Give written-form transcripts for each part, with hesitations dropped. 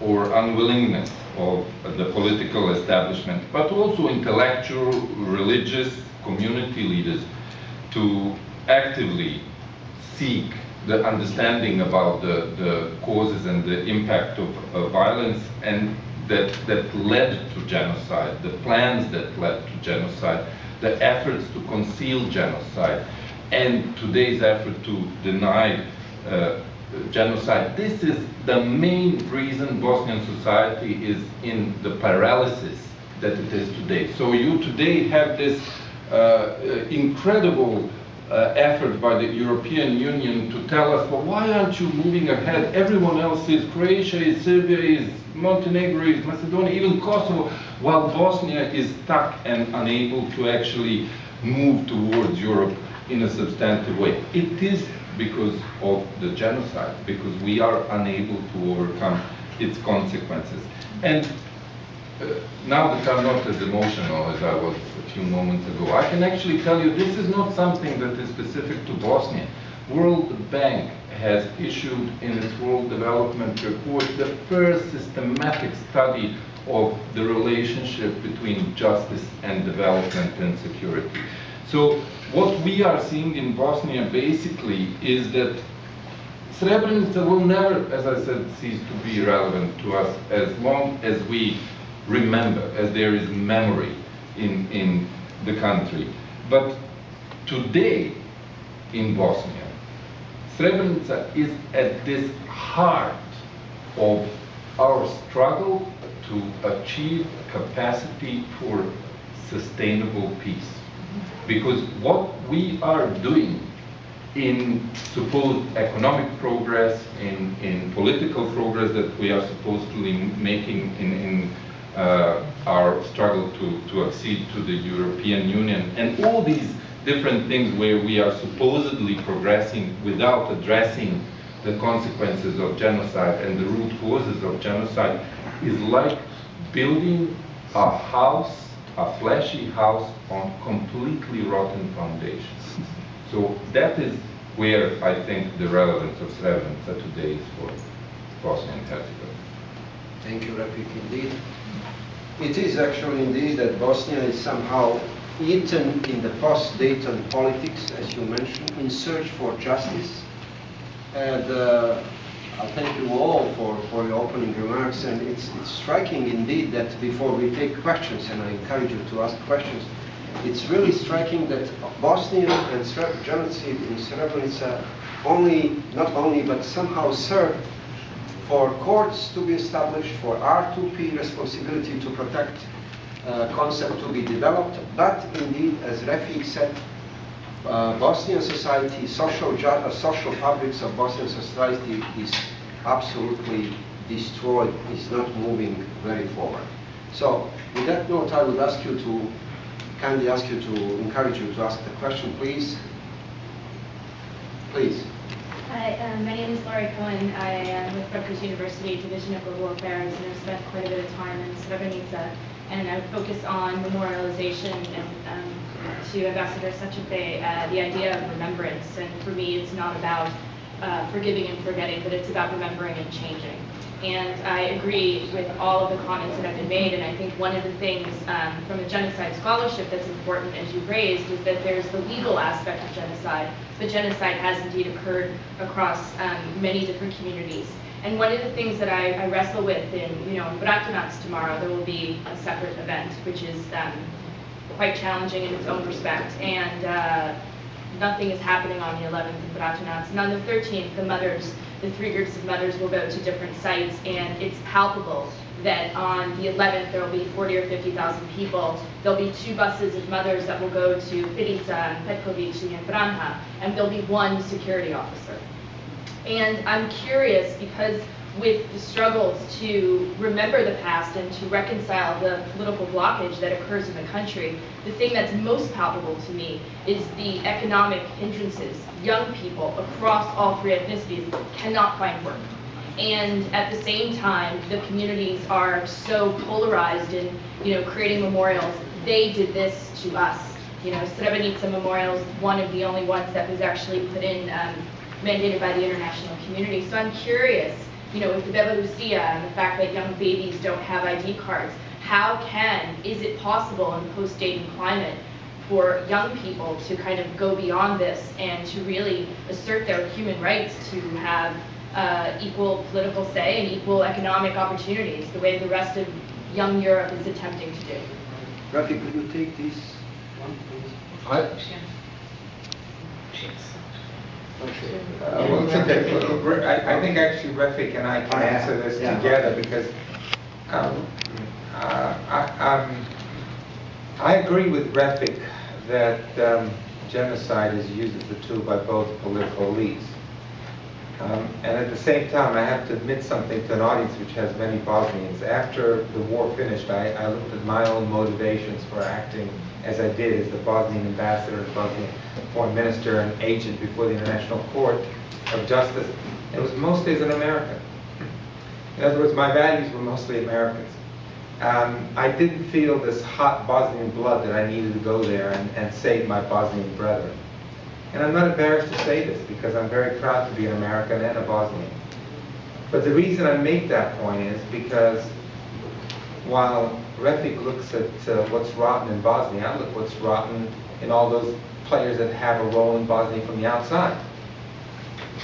or unwillingness of the political establishment, but also intellectual, religious, community leaders to actively seek the understanding about the causes and the impact of violence and that led to genocide, the plans that led to genocide, the efforts to conceal genocide, and today's effort to deny genocide. This is the main reason Bosnian society is in the paralysis that it is today. So you today have this incredible effort by the European Union to tell us, well, why aren't you moving ahead? Everyone else is, Croatia is, Serbia is, Montenegro is, Macedonia, even Kosovo, while Bosnia is stuck and unable to actually move towards Europe in a substantive way. It is because of the genocide, because we are unable to overcome its consequences. And now that I'm not as emotional as I was a few moments ago, I can actually tell you this is not something that is specific to Bosnia. World Bank has issued in its World Development Report the first systematic study of the relationship between justice and development and security. So what we are seeing in Bosnia basically is that Srebrenica will never, as I said, cease to be relevant to us as long as we remember, as there is memory in the country. But today in Bosnia, Srebrenica is at this heart of our struggle to achieve capacity for sustainable peace. Because what we are doing in supposed economic progress, in political progress that we are supposedly making in our struggle to accede to the European Union, and all these different things where we are supposedly progressing without addressing the consequences of genocide and the root causes of genocide, is like building a house, a flashy house on completely rotten foundations. So that is where I think the relevance of Srebrenica today is for Bosnia and Herzegovina. Thank you, Refik, indeed. It is actually indeed that Bosnia is somehow eaten in the post-Dayton politics, as you mentioned, in search for justice. And I'll thank you all for your opening remarks. And it's striking indeed that before we take questions, and I encourage you to ask questions, it's really striking that Bosnia and genocide in Srebrenica not only, but somehow served for courts to be established, for R2P responsibility to protect concept to be developed, but indeed, as Refik said, Bosnian society, social fabrics of Bosnian society is absolutely destroyed, is not moving very forward. So, with that note, I would ask you to, kindly ask you to, encourage you to ask the question, please. Please. Hi, my name is Laurie Cohen. I am with Kolumbija University, Division of Global Affairs, and I've spent quite a bit of time in Srebrenica. And I focus on memorialization and to Ambassador Sacirbey, the idea of remembrance. And for me, it's not about forgiving and forgetting, but it's about remembering and changing. And I agree with all of the comments that have been made, and I think one of the things from the genocide scholarship that's important, as you've raised, is that there's the legal aspect of genocide, but genocide has indeed occurred across many different communities. And one of the things that I wrestle with in Bratunac tomorrow, there will be a separate event, which is quite challenging in its own respect, and nothing is happening on the 11th in Bratunac. And on the 13th, the three groups of mothers will go to different sites, and it's palpable that on the 11th there will be 40 or 50,000 people. There'll be 2 buses of mothers that will go to Pirica and Petković and Vranja, and there'll be 1 security officer. And I'm curious, because with the struggles to remember the past and to reconcile the political blockage that occurs in the country, the thing that's most palpable to me is the economic hindrances. Young people across all 3 ethnicities cannot find work. And at the same time, the communities are so polarized in creating memorials. They did this to us. Srebrenica Memorial is one of the only ones that was actually put in, mandated by the international community. So I'm curious, with the Belarusia and the fact that young babies don't have ID cards, is it possible in post-Dayton climate for young people to kind of go beyond this and to really assert their human rights to have equal political say and equal economic opportunities, the way the rest of young Europe is attempting to do? Refik, could you take this one, please? Well, it's okay. I think actually Refik and I can answer this together because I agree with Refik that genocide is used as a tool by both political elites. And at the same time, I have to admit something to an audience which has many Bosnians. After the war finished, I looked at my own motivations for acting as I did as the Bosnian ambassador, the Bosnian foreign minister, and agent before the International Court of Justice. It was mostly as an American. In other words, my values were mostly Americans. I didn't feel this hot Bosnian blood that I needed to go there and save my Bosnian brethren. And I'm not embarrassed to say this because I'm very proud to be an American and a Bosnian. But the reason I make that point is because while Refik looks at what's rotten in Bosnia, I look at what's rotten in all those players that have a role in Bosnia from the outside.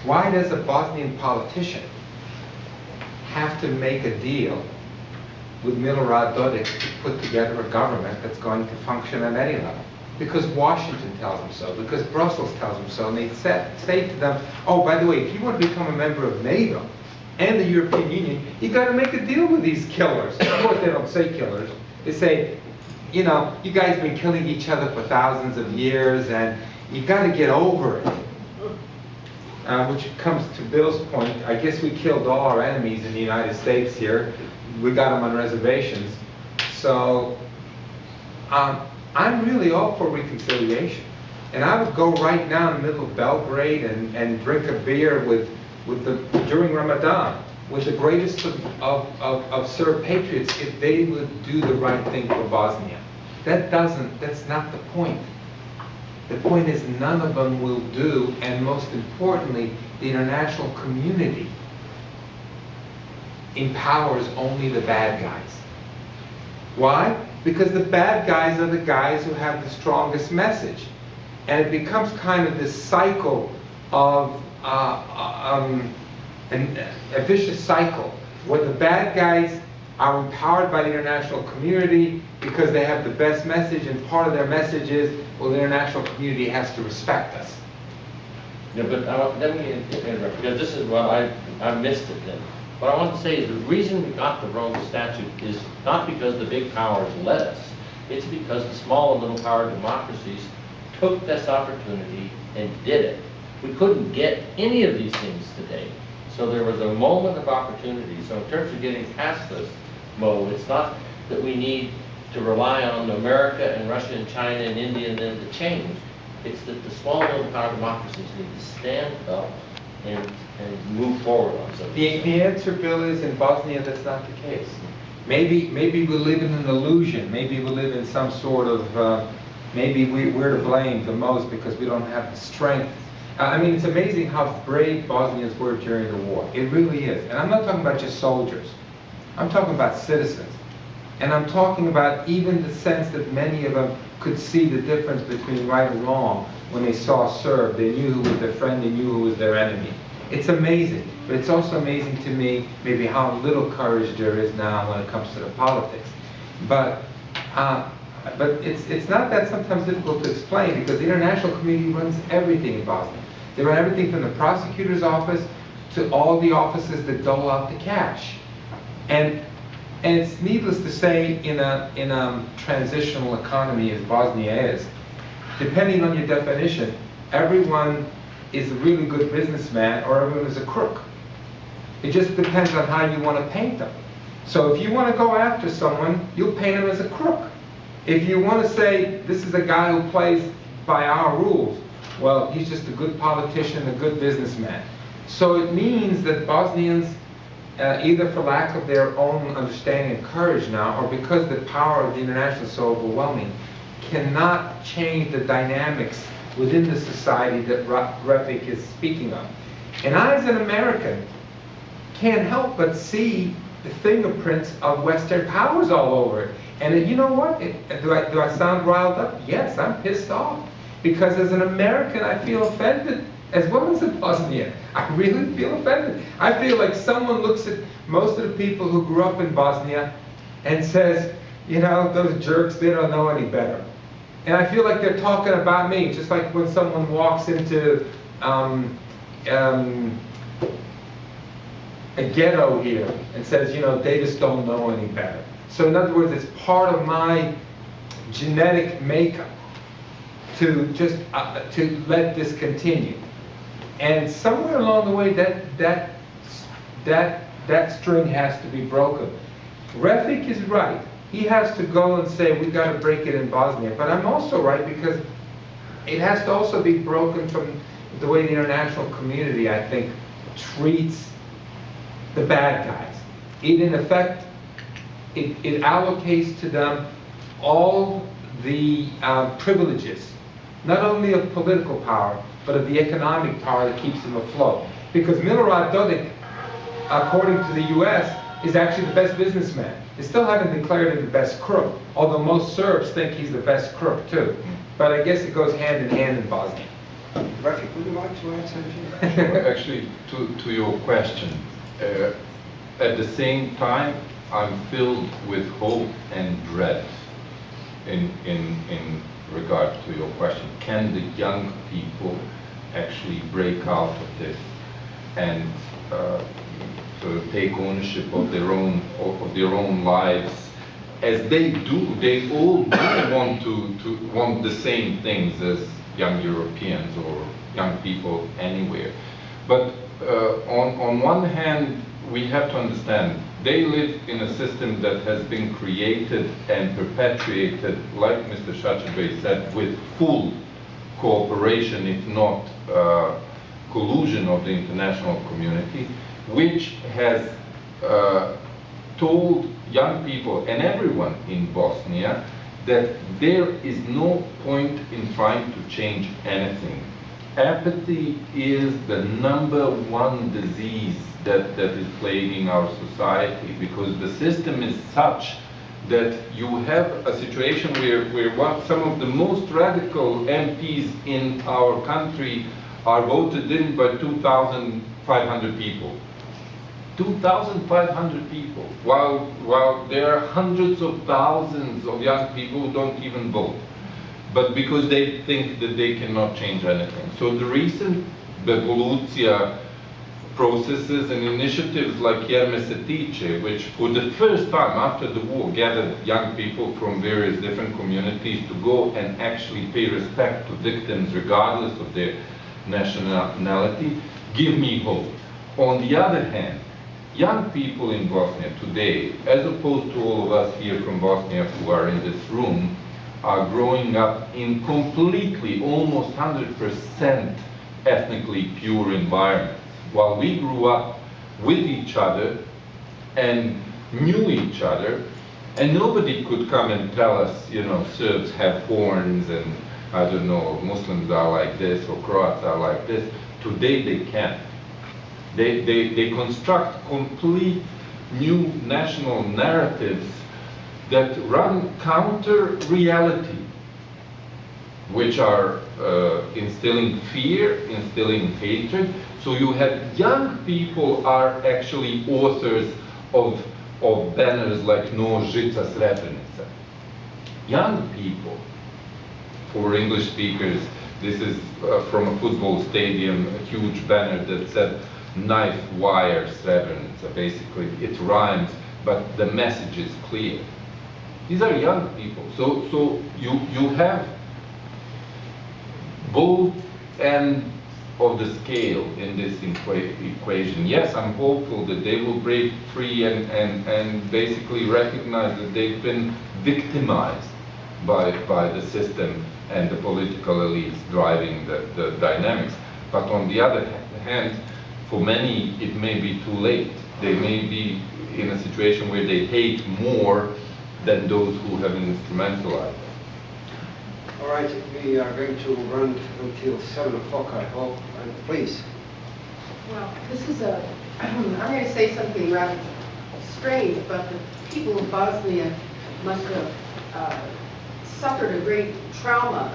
Why does a Bosnian politician have to make a deal with Milorad Dodik to put together a government that's going to function at any level? Because Washington tells them so, because Brussels tells them so, and they say to them, oh, by the way, if you want to become a member of NATO and the European Union, you got to make a deal with these killers. Of course, they don't say killers. They say, you guys have been killing each other for thousands of years, and you got to get over it. Which comes to Bill's point, I guess we killed all our enemies in the United States here. We got them on reservations. So, I'm really all for reconciliation. And I would go right now in the middle of Belgrade and drink a beer during Ramadan with the greatest of Serb patriots if they would do the right thing for Bosnia. That's not the point. The point is none of them will do, and most importantly, the international community empowers only the bad guys. Why? Because the bad guys are the guys who have the strongest message. And it becomes kind of this cycle of a vicious cycle where the bad guys are empowered by the international community because they have the best message, and part of their message is, well, the international community has to respect us. Yeah, but let me interrupt, because this is what I missed it then. What I want to say is the reason we got the Rome Statute is not because the big powers let us. It's because the small and little power democracies took this opportunity and did it. We couldn't get any of these things today. So there was a moment of opportunity. So in terms of getting past this, Mo, it's not that we need to rely on America and Russia and China and India and then to change. It's that the small and little power democracies need to stand up and move forward on something. The answer, Bill, is in Bosnia that's not the case. Maybe we live in an illusion. Maybe we live in some sort of, maybe we're to blame the most because we don't have the strength. I mean, it's amazing how brave Bosnians were during the war. It really is. And I'm not talking about just soldiers. I'm talking about citizens. And I'm talking about even the sense that many of them could see the difference between right and wrong when they saw a Serb. They knew who was their friend, they knew who was their enemy. It's amazing. But it's also amazing to me maybe how little courage there is now when it comes to the politics. But it's not that sometimes difficult to explain because the international community runs everything in Bosnia. They run everything from the prosecutor's office to all the offices that dole out the cash. And it's needless to say, in a transitional economy as Bosnia is, depending on your definition, everyone is a really good businessman or everyone is a crook. It just depends on how you want to paint them. So if you want to go after someone, you'll paint him as a crook. If you want to say, this is a guy who plays by our rules, well, he's just a good politician, a good businessman. So it means that Bosnians, either for lack of their own understanding and courage now, or because the power of the international is so overwhelming, cannot change the dynamics within the society that Refik is speaking of. And I, as an American, can't help but see the fingerprints of Western powers all over it. And you know what? Do I sound riled up? Yes, I'm pissed off. Because as an American, I feel offended, as well as a Bosnian. I really feel offended. I feel like someone looks at most of the people who grew up in Bosnia and says, you know, those jerks, they don't know any better. And I feel like they're talking about me, just like when someone walks into a ghetto here and says, you know, they just don't know any better. So in other words, it's part of my genetic makeup to just to let this continue. And somewhere along the way, that string has to be broken. Refik is right. He has to go and say, we got to break it in Bosnia. But I'm also right, because it has to also be broken from the way the international community, I think, treats the bad guys. It, in effect, it allocates to them all the privileges, not only of political power, but of the economic power that keeps them afloat. Because Milorad Dodik, according to the US, is actually the best businessman. They still haven't declared him the best crook, although most Serbs think he's the best crook too. But I guess it goes hand in hand in Bosnia. Refik, would you like to add something? Actually, to your question, at the same time, I'm filled with hope and dread in regard to your question. Can the young people actually break out of this and sort of take ownership of their own lives, as they do? They all do want the same things as young Europeans or young people anywhere. But on one hand, we have to understand they live in a system that has been created and perpetuated, like Mr. Sacirbey said, with full cooperation, if not collusion, of the international community, which has told young people and everyone in Bosnia that there is no point in trying to change anything. Apathy is the #1 disease that is plaguing our society, because the system is such that you have a situation where some of the most radical MPs in our country are voted in by 2,500 people. 2,500 people, while there are hundreds of thousands of young people who don't even vote, but because they think that they cannot change anything. So the recent Revolucija processes and initiatives like Jerme se tiče, which for the first time after the war gathered young people from various different communities to go and actually pay respect to victims regardless of their nationality, give me hope. On the other hand, young people in Bosnia today, as opposed to all of us here from Bosnia who are in this room, are growing up in completely, almost 100% ethnically pure environments. While we grew up with each other and knew each other, and nobody could come and tell us, you know, Serbs have horns and, I don't know, Muslims are like this or Croats are like this. Today they can't. They construct complete new national narratives that run counter reality, which are instilling fear, instilling hatred. So you have young people are actually authors of banners like No Žica Srebrenica. Young people. For English speakers, this is from a football stadium, a huge banner that said knife wire Srebrenica. Basically, it rhymes, but the message is clear. These are young people. So you have both ends of the scale in this equation. Yes, I'm hopeful that they will break free and basically recognize that they've been victimized by the system and the political elites driving the dynamics. But on the other hand, for many, it may be too late. They may be in a situation where they hate more than those who have instrumentalized them. All right, we are going to run until 7 o'clock, I hope. And please. Well, this is a I'm going to say something rather strange, but the people of Bosnia must have suffered a great trauma.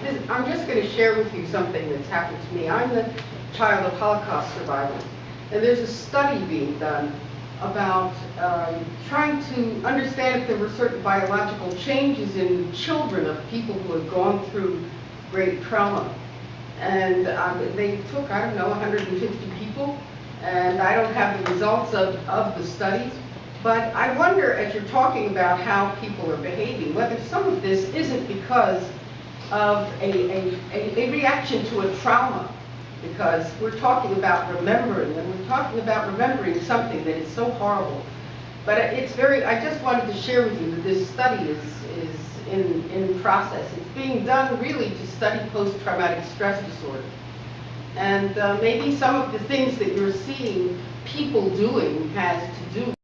And I'm just going to share with you something that's happened to me. I'm the child of Holocaust survivors, and there's a study being done about trying to understand if there were certain biological changes in children of people who had gone through great trauma. And they took, I don't know, 150 people, and I don't have the results of the studies. But I wonder, as you're talking about how people are behaving, whether some of this isn't because of a reaction to a trauma. Because we're talking about remembering, and we're talking about remembering something that is so horrible. But it's very, I just wanted to share with you that this study is in process. It's being done really to study post-traumatic stress disorder. And maybe some of the things that you're seeing people doing has to do